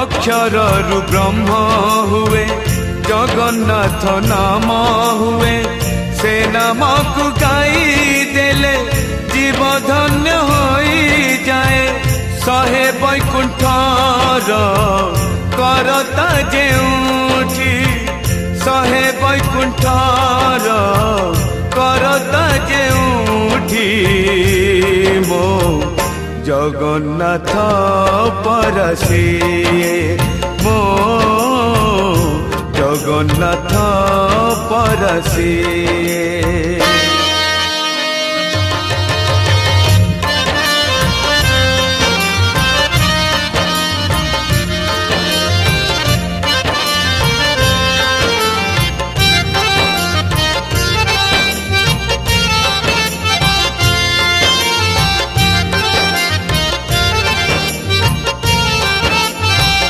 अक्षररु ब्रह्म हुए जगन्नाथ नाम हुए से नाम को गाई देले जीव धन्य होई जाए सहे वैकुंठर करता जेउठी सहे वैकुंठर करता जेउठी मो जगन्नाथ परसिए मो जगन्नाथ परसिए।